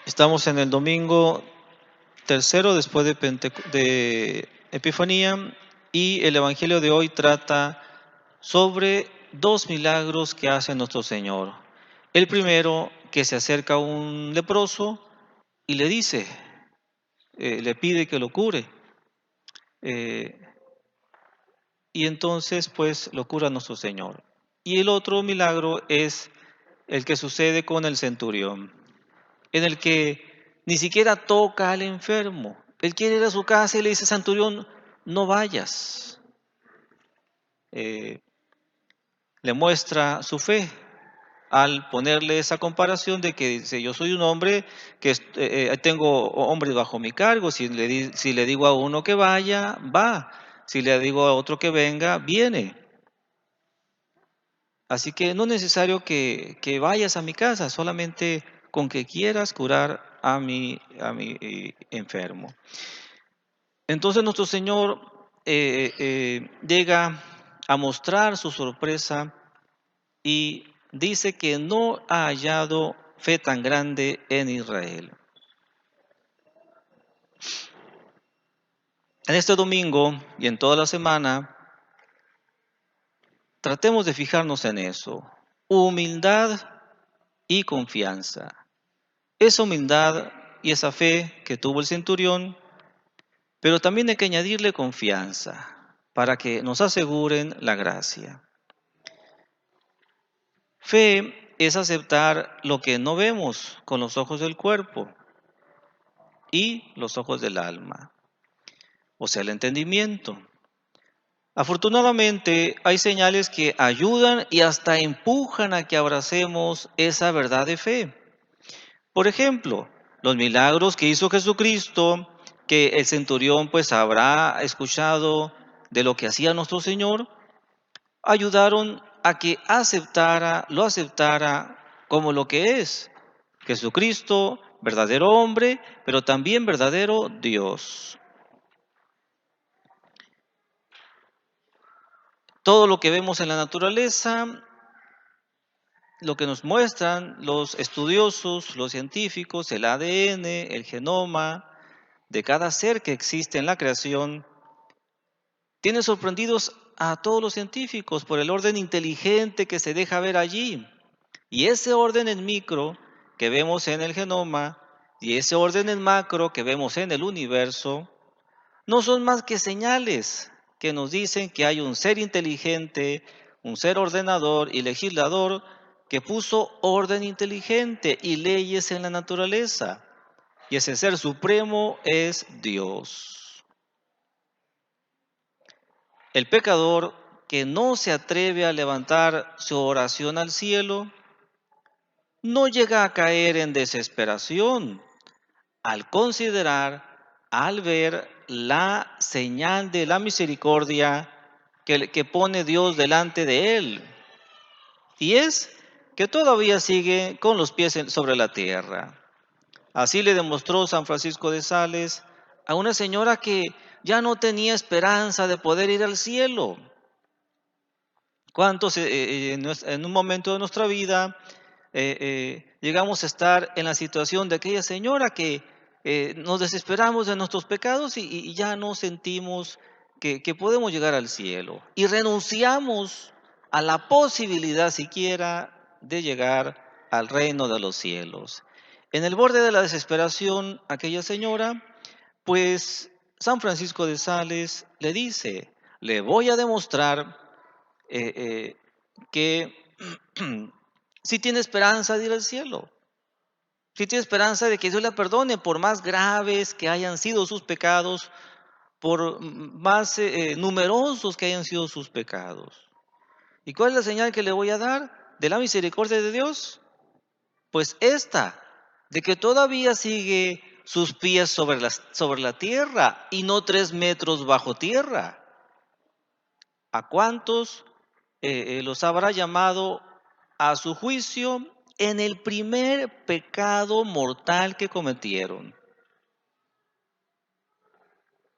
Estamos en el domingo tercero después de Epifanía y el Evangelio de hoy trata sobre dos milagros que hace nuestro Señor. El primero, que se acerca a un leproso y le dice, le pide que lo cure. eh, y entonces pues lo cura nuestro Señor. Y el otro milagro es el que sucede con el centurión, en el que ni siquiera toca al enfermo. Él quiere ir a su casa y le dice, centurión, no vayas. Eh, Le muestra su fe al ponerle esa comparación de que dice, yo soy un hombre que tengo hombres bajo mi cargo, si le digo a uno que vaya, va, si le digo a otro que venga, viene. Así que no es necesario que vayas a mi casa, solamente con que quieras curar a mi enfermo. Entonces nuestro Señor llega a mostrar su sorpresa y dice que no ha hallado fe tan grande en Israel. En este domingo y en toda la semana, tratemos de fijarnos en eso. Humildad y confianza. Esa humildad y esa fe que tuvo el centurión, pero también hay que añadirle confianza para que nos aseguren la gracia. Fe es aceptar lo que no vemos con los ojos del cuerpo y los ojos del alma, o sea, el entendimiento. Afortunadamente, hay señales que ayudan y hasta empujan a que abracemos esa verdad de fe. Por ejemplo, los milagros que hizo Jesucristo, que el centurión pues habrá escuchado de lo que hacía nuestro Señor, ayudaron a que lo aceptara como lo que es. Jesucristo, verdadero hombre, pero también verdadero Dios. Todo lo que vemos en la naturaleza, lo que nos muestran los estudiosos, los científicos, el ADN, el genoma de cada ser que existe en la creación, tiene sorprendidos a todos los científicos por el orden inteligente que se deja ver allí. Y ese orden en micro que vemos en el genoma y ese orden en macro que vemos en el universo, no son más que señales que nos dicen que hay un ser inteligente, un ser ordenador y legislador que puso orden inteligente y leyes en la naturaleza. Y ese ser supremo es Dios. El pecador que no se atreve a levantar su oración al cielo, no llega a caer en desesperación al considerar, al ver la señal de la misericordia que pone Dios delante de él. Y es que todavía sigue con los pies sobre la tierra. Así le demostró San Francisco de Sales a una señora que ya no tenía esperanza de poder ir al cielo. ¿Cuántos en un momento de nuestra vida llegamos a estar en la situación de aquella señora que nos desesperamos de nuestros pecados y ya no sentimos que podemos llegar al cielo? Y renunciamos a la posibilidad siquiera de llegar al reino de los cielos. En el borde de la desesperación, aquella señora, pues San Francisco de Sales le dice, le voy a demostrar eh, eh, que si tiene esperanza de ir al cielo, si tiene esperanza de que Dios la perdone por más graves que hayan sido sus pecados, por más numerosos que hayan sido sus pecados. ¿Y cuál es la señal que le voy a dar de la misericordia de Dios? Pues esta, de que todavía sigue sus pies sobre la tierra y no 3 metros bajo tierra. ¿A cuántos los habrá llamado a su juicio en el primer pecado mortal que cometieron?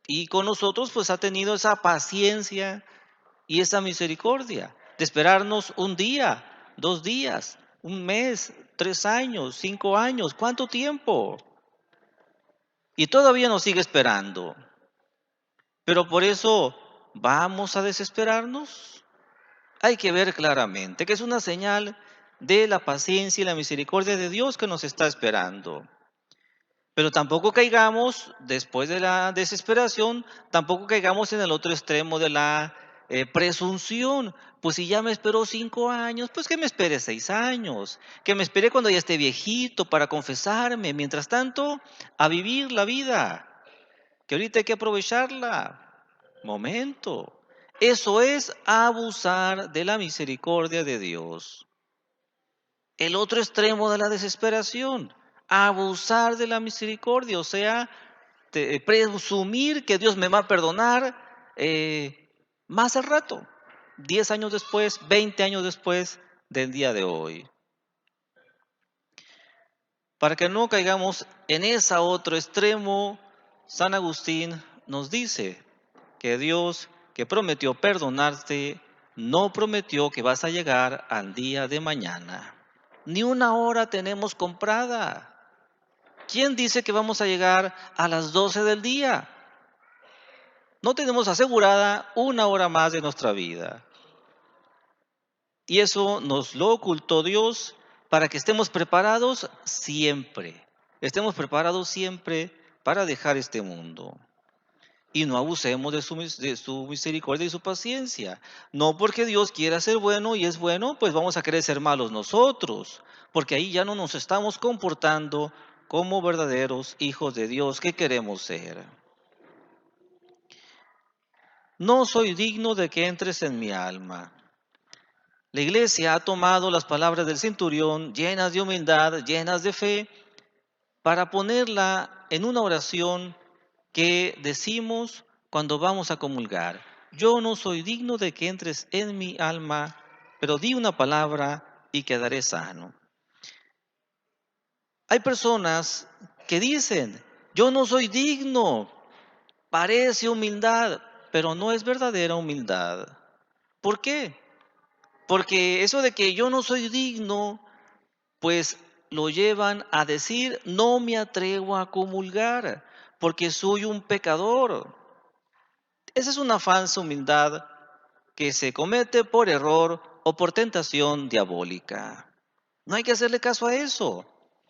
Y con nosotros pues ha tenido esa paciencia y esa misericordia de esperarnos un día, 2 días, un mes, 3 años, 5 años, ¿cuánto tiempo? Y todavía nos sigue esperando. Pero por eso, ¿vamos a desesperarnos? Hay que ver claramente que es una señal de la paciencia y la misericordia de Dios que nos está esperando. Pero tampoco caigamos, después de la desesperación, tampoco caigamos en el otro extremo de la presunción. Pues si ya me esperó 5 años, pues que me espere 6 años, que me espere cuando ya esté viejito para confesarme. Mientras tanto, a vivir la vida, que ahorita hay que aprovecharla. Momento. Eso es abusar de la misericordia de Dios. El otro extremo de la desesperación, abusar de la misericordia, o sea, presumir que Dios me va a perdonar más al rato, 10 años después, 20 años después del día de hoy. Para que no caigamos en ese otro extremo, San Agustín nos dice que Dios, que prometió perdonarte, no prometió que vas a llegar al día de mañana. Ni una hora tenemos comprada. ¿Quién dice que vamos a llegar a las 12 del día? No tenemos asegurada una hora más de nuestra vida. Y eso nos lo ocultó Dios para que estemos preparados siempre. Estemos preparados siempre para dejar este mundo. Y no abusemos de su misericordia y su paciencia. No porque Dios quiera ser bueno y es bueno, pues vamos a querer ser malos nosotros. Porque ahí ya no nos estamos comportando como verdaderos hijos de Dios que queremos ser. No soy digno de que entres en mi alma. La iglesia ha tomado las palabras del centurión llenas de humildad, llenas de fe, para ponerla en una oración que decimos cuando vamos a comulgar. Yo no soy digno de que entres en mi alma, pero di una palabra y quedaré sano. Hay personas que dicen, yo no soy digno, parece humildad, pero no es verdadera humildad. ¿Por qué? Porque eso de que yo no soy digno, pues lo llevan a decir, no me atrevo a comulgar, porque soy un pecador. Esa es una falsa humildad que se comete por error o por tentación diabólica. No hay que hacerle caso a eso,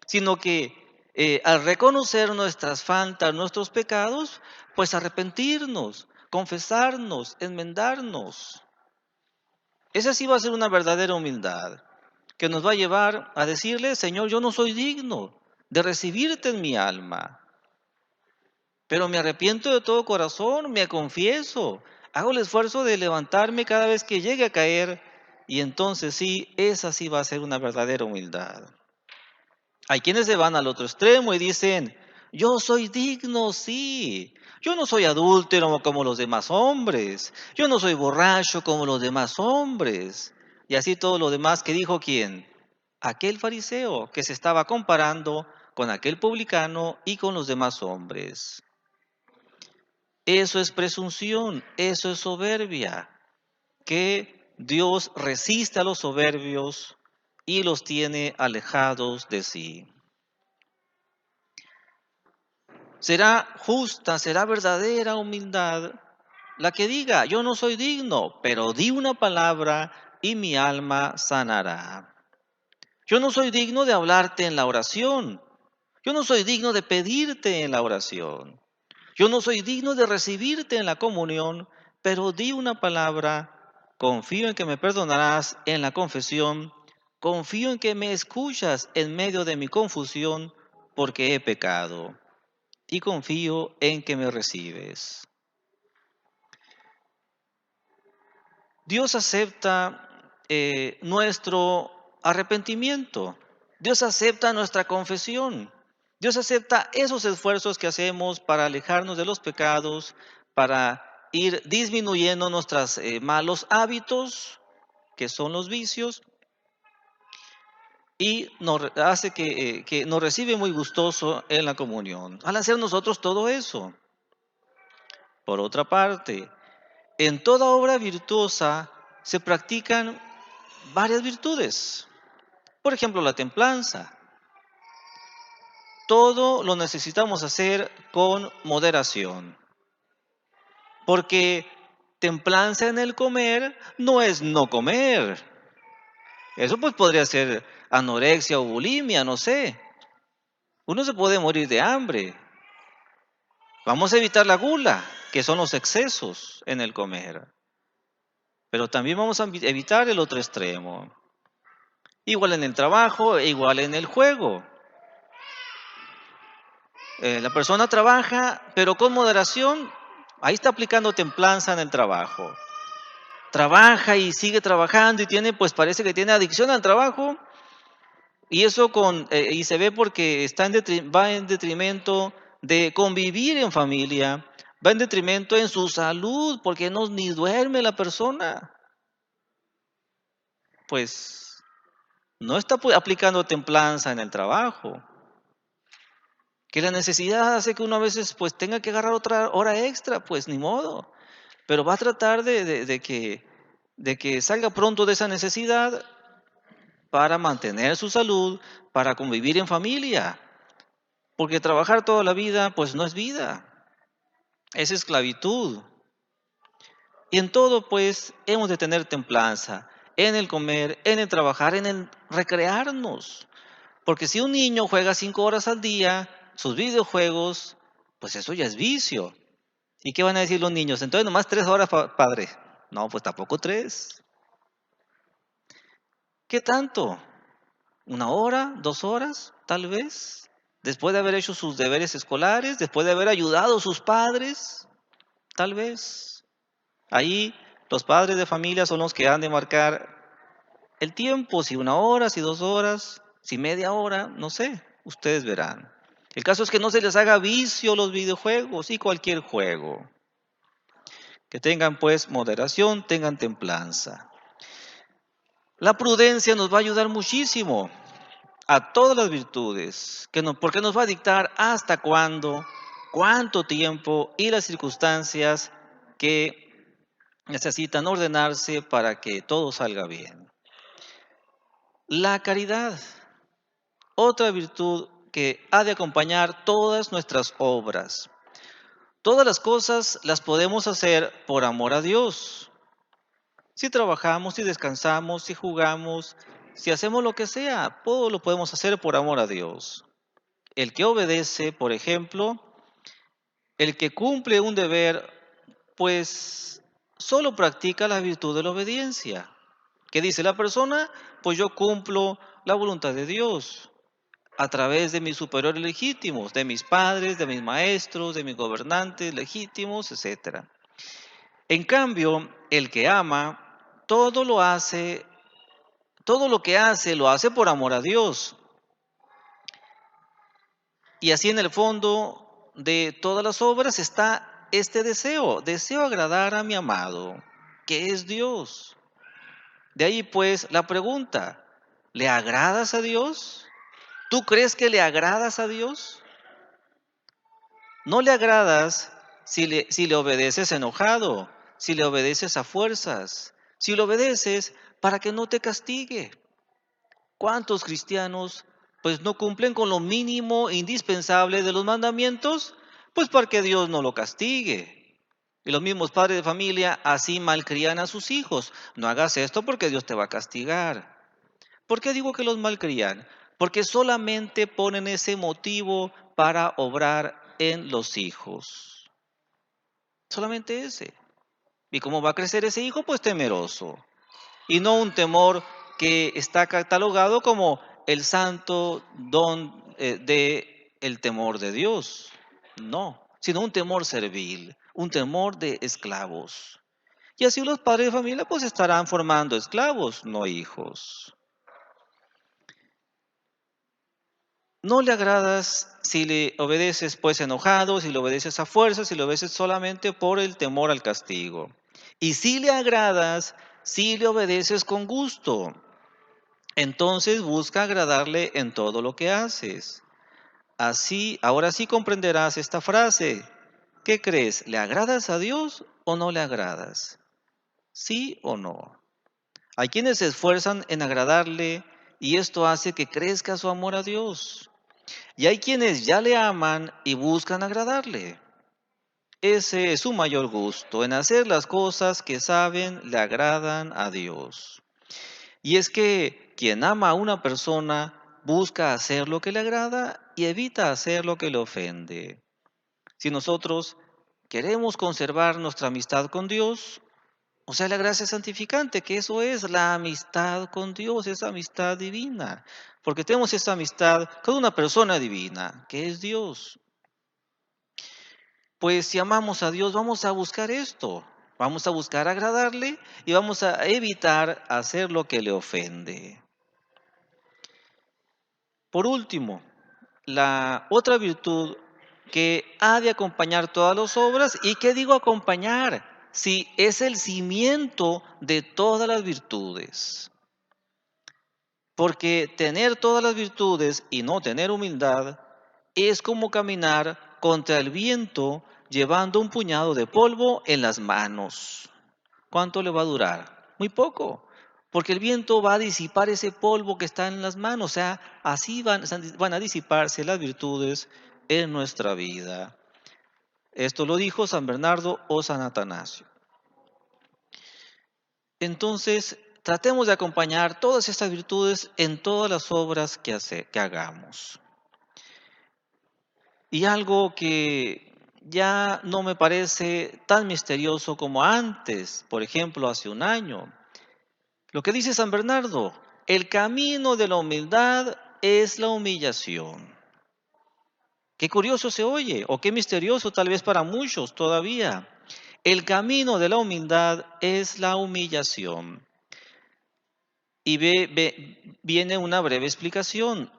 sino que al reconocer nuestras faltas, nuestros pecados, pues arrepentirnos, confesarnos, enmendarnos. Esa sí va a ser una verdadera humildad, que nos va a llevar a decirle, Señor, yo no soy digno de recibirte en mi alma, pero me arrepiento de todo corazón, me confieso, hago el esfuerzo de levantarme cada vez que llegue a caer, y entonces sí, esa sí va a ser una verdadera humildad. Hay quienes se van al otro extremo y dicen, yo soy digno, sí. Yo no soy adúltero como los demás hombres. Yo no soy borracho como los demás hombres. Y así todo lo demás que dijo quién. Aquel fariseo que se estaba comparando con aquel publicano y con los demás hombres. Eso es presunción, eso es soberbia, que Dios resiste a los soberbios y los tiene alejados de sí. Será justa, será verdadera humildad la que diga, yo no soy digno, pero di una palabra y mi alma sanará. Yo no soy digno de hablarte en la oración. Yo no soy digno de pedirte en la oración. Yo no soy digno de recibirte en la comunión, pero di una palabra, confío en que me perdonarás en la confesión, confío en que me escuchas en medio de mi confusión, porque he pecado y confío en que me recibes. Dios acepta nuestro arrepentimiento. Dios acepta nuestra confesión. Dios acepta esos esfuerzos que hacemos para alejarnos de los pecados, para ir disminuyendo nuestros malos hábitos, que son los vicios, y nos hace que nos recibe muy gustoso en la comunión. Al hacer nosotros todo eso. Por otra parte, en toda obra virtuosa se practican varias virtudes. Por ejemplo, la templanza. Todo lo necesitamos hacer con moderación, porque templanza en el comer no es no comer. Eso pues podría ser anorexia o bulimia, no sé. Uno se puede morir de hambre. Vamos a evitar la gula, que son los excesos en el comer. Pero también vamos a evitar el otro extremo. Igual en el trabajo, e igual en el juego. La persona trabaja, pero con moderación, ahí está aplicando templanza en el trabajo. Trabaja y sigue trabajando y tiene, pues parece que tiene adicción al trabajo, y eso y se ve porque va en detrimento de convivir en familia, va en detrimento en su salud, porque no ni duerme la persona. Pues no está aplicando templanza en el trabajo. Que la necesidad hace que uno a veces pues tenga que agarrar otra hora extra, pues ni modo. Pero va a tratar de que salga pronto de esa necesidad para mantener su salud, para convivir en familia. Porque trabajar toda la vida pues no es vida, es esclavitud. Y en todo pues hemos de tener templanza, en el comer, en el trabajar, en el recrearnos. Porque si un niño juega 5 horas al día, sus videojuegos, pues eso ya es vicio. ¿Y qué van a decir los niños? Entonces nomás 3 horas, padre. No, pues tampoco tres. ¿Qué tanto? ¿1 hora? ¿2 horas? Tal vez. Después de haber hecho sus deberes escolares, después de haber ayudado a sus padres, tal vez. Ahí los padres de familia son los que han de marcar el tiempo, si 1 hora, si 2 horas, si media hora, no sé, ustedes verán. El caso es que no se les haga vicio los videojuegos y cualquier juego. Que tengan pues moderación, tengan templanza. La prudencia nos va a ayudar muchísimo a todas las virtudes, porque nos va a dictar hasta cuándo, cuánto tiempo y las circunstancias que necesitan ordenarse para que todo salga bien. La caridad, otra virtud que ha de acompañar todas nuestras obras. Todas las cosas las podemos hacer por amor a Dios. Si trabajamos, si descansamos, si jugamos, si hacemos lo que sea, todo lo podemos hacer por amor a Dios. El que obedece, por ejemplo, el que cumple un deber, pues solo practica la virtud de la obediencia. ¿Qué dice la persona? Pues yo cumplo la voluntad de Dios a través de mis superiores legítimos, de mis padres, de mis maestros, de mis gobernantes legítimos, etcétera. En cambio, el que ama, todo lo que hace, lo hace por amor a Dios. Y así en el fondo de todas las obras está este deseo agradar a mi amado, que es Dios. De ahí pues la pregunta, ¿le agradas a Dios? ¿Tú crees que le agradas a Dios? No le agradas si le obedeces enojado, si le obedeces a fuerzas, si le obedeces para que no te castigue. ¿Cuántos cristianos pues no cumplen con lo mínimo indispensable de los mandamientos? Pues para que Dios no lo castigue. Y los mismos padres de familia así malcrían a sus hijos. No hagas esto porque Dios te va a castigar. ¿Por qué digo que los malcrían? Porque solamente ponen ese motivo para obrar en los hijos. Solamente ese. ¿Y cómo va a crecer ese hijo? Pues temeroso. Y no un temor que está catalogado como el santo don de el temor de Dios. No, sino un temor servil, un temor de esclavos. Y así los padres de familia pues estarán formando esclavos, no hijos. No le agradas si le obedeces pues enojado, si le obedeces a fuerza, si le obedeces solamente por el temor al castigo. Y si le agradas, si le obedeces con gusto. Entonces busca agradarle en todo lo que haces. Así, ahora sí comprenderás esta frase. ¿Qué crees? ¿Le agradas a Dios o no le agradas? ¿Sí o no? Hay quienes se esfuerzan en agradarle y esto hace que crezca su amor a Dios. Y hay quienes ya le aman y buscan agradarle. Ese es su mayor gusto, en hacer las cosas que saben le agradan a Dios. Y es que quien ama a una persona busca hacer lo que le agrada y evita hacer lo que le ofende. Si nosotros queremos conservar nuestra amistad con Dios, o sea, la gracia santificante, que eso es la amistad con Dios, esa amistad divina, porque tenemos esa amistad con una persona divina, que es Dios. Pues si amamos a Dios, vamos a buscar esto, vamos a buscar agradarle y vamos a evitar hacer lo que le ofende. Por último, la otra virtud que ha de acompañar todas las obras, ¿y qué digo acompañar? Si es el cimiento de todas las virtudes. Porque tener todas las virtudes y no tener humildad es como caminar contra el viento llevando un puñado de polvo en las manos. ¿Cuánto le va a durar? Muy poco, porque el viento va a disipar ese polvo que está en las manos, o sea, así van a disiparse las virtudes en nuestra vida. Esto lo dijo San Bernardo o San Atanasio. Entonces, tratemos de acompañar todas estas virtudes en todas las obras que hagamos. Y algo que ya no me parece tan misterioso como antes, por ejemplo, hace un año. Lo que dice San Bernardo, el camino de la humildad es la humillación. Qué curioso se oye, o qué misterioso tal vez para muchos todavía. El camino de la humildad es la humillación. Y viene una breve explicación.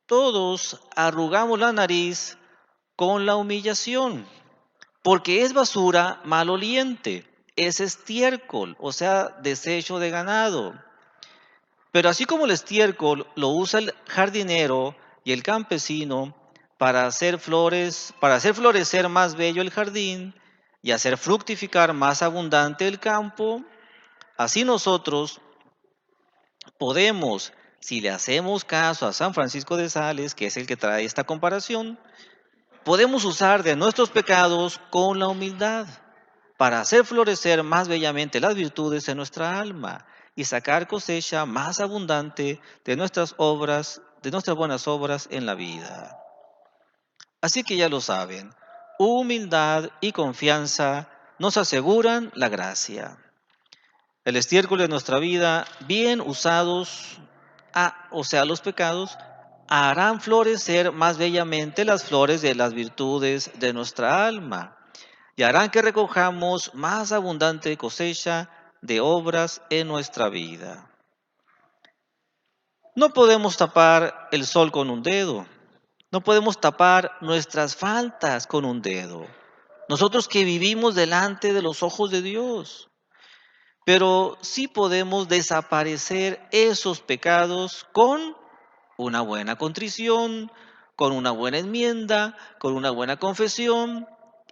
Todos arrugamos la nariz con la humillación, porque es basura maloliente, es estiércol, o sea, desecho de ganado. Pero así como el estiércol lo usa el jardinero y el campesino para hacer flores, para hacer florecer más bello el jardín y hacer fructificar más abundante el campo, así nosotros podemos, si le hacemos caso a San Francisco de Sales, que es el que trae esta comparación, podemos usar de nuestros pecados con la humildad para hacer florecer más bellamente las virtudes en nuestra alma y sacar cosecha más abundante de nuestras obras, de nuestras buenas obras en la vida. Así que ya lo saben, humildad y confianza nos aseguran la gracia. El estiércol de nuestra vida, bien usados, o sea, los pecados, harán florecer más bellamente las flores de las virtudes de nuestra alma y harán que recojamos más abundante cosecha de obras en nuestra vida. No podemos tapar el sol con un dedo, no podemos tapar nuestras faltas con un dedo. Nosotros que vivimos delante de los ojos de Dios. Pero sí podemos desaparecer esos pecados con una buena contrición, con una buena enmienda, con una buena confesión.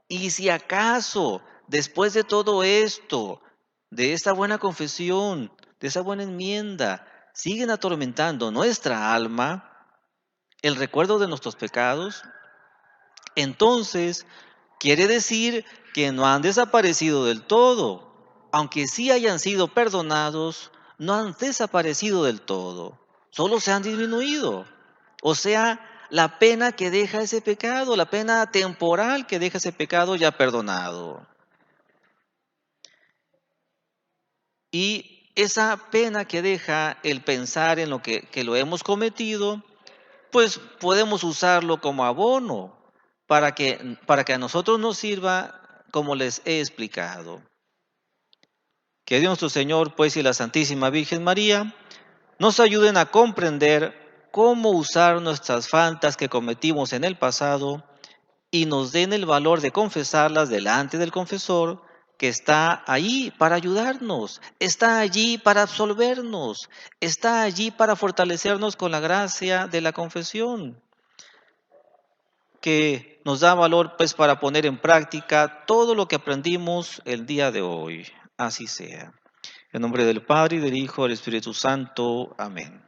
Y si acaso, después de todo esto, de esta buena confesión, de esa buena enmienda, siguen atormentando nuestra alma, el recuerdo de nuestros pecados, entonces quiere decir que no han desaparecido del todo. Aunque sí hayan sido perdonados, no han desaparecido del todo. Solo se han disminuido. O sea, la pena que deja ese pecado, la pena temporal que deja ese pecado ya perdonado. Y esa pena que deja el pensar en lo que lo hemos cometido, pues podemos usarlo como abono para que a nosotros nos sirva como les he explicado. Que Dios nuestro Señor, pues, y la Santísima Virgen María nos ayuden a comprender cómo usar nuestras faltas que cometimos en el pasado y nos den el valor de confesarlas delante del confesor que está allí para ayudarnos, está allí para absolvernos, está allí para fortalecernos con la gracia de la confesión, que nos da valor pues para poner en práctica todo lo que aprendimos el día de hoy. Así sea. En nombre del Padre, y del Hijo, y del Espíritu Santo. Amén.